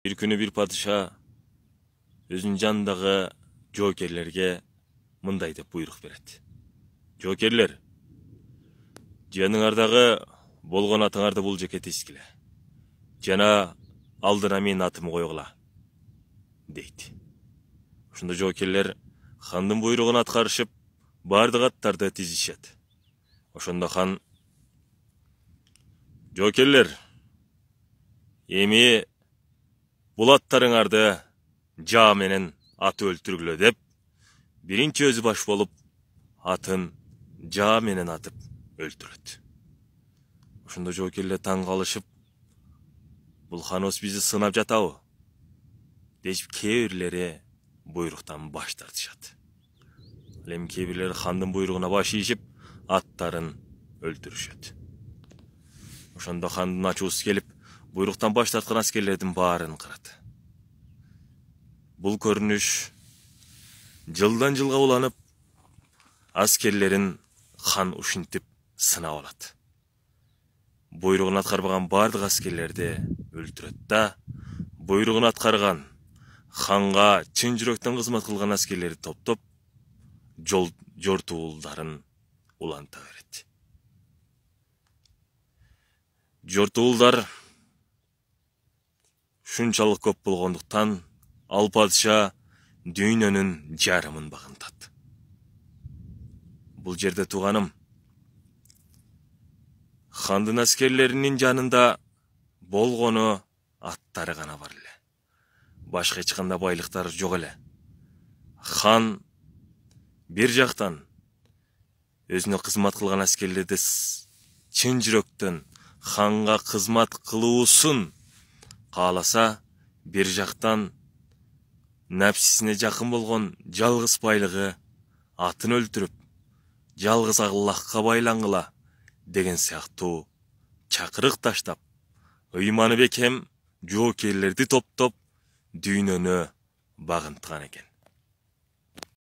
Bir күнү bir падыша өзүнүн жанындагы жоокерлерге мындай деп буйрук берет. Жоокерлер, жаныңардагы болгон атыңарды бул жеке тескиле. Жана алдына менин атымы койгула, дейт. Ошондо жоокерлер хандын буйругун аткарышып, бардык аттарды тизишет. Ошондо хан: жоокерлер, эми бул аттарыңарды жаа менен аты өлтүргүлө деп, биринчи өзү баш болуп, атын жаа менен атып өлтүрөт. Ошондо жоокерлер таң калышып, бул ханыбыз бизди сынап жатабы? Дешип, кээ бирлери буйруктан баш тартышат. Ал эми кээ бирлери хандын буйругуна баш ийишип, аттарын өлтүрүшөт. Ошондо хандын ачуусу келип, буйруктан баш тарткан аскерлердин баарын кырат. Бул көрүнүш жылдан жылга уланып, аскерлерин хан ушинтип сынап алат. Буйругун аткарбаган бардык аскерлерди өлтүрөт да, буйругун аткарган, ханга чын жүрөктөн кызмат кылган аскерлерди топтоп, жортуулдарын уланта берет. Жортуулдар шунчалык көп болгондуктан, ал падыша дүйнөнүн жарымын багынтат. Бул жерде тууганым, хандын аскерлеринин жанында болгону аттары гана бар эле. Башка эч кандай байлыктары жок эле. Хан бир жактан өзүнө кызмат кылган аскерлерди чын жүрөктөн ханга кызмат кылуусун кааласа, бир жактан напсисине жакын болгон жалгыз байлыгы атын өлтүрүп, жалгыз Аллахка байлангыла деген сыяктуу чакырык таштап, ыйманы бекем жоокерлерди топтоп, дүйнөнү багынткан экен.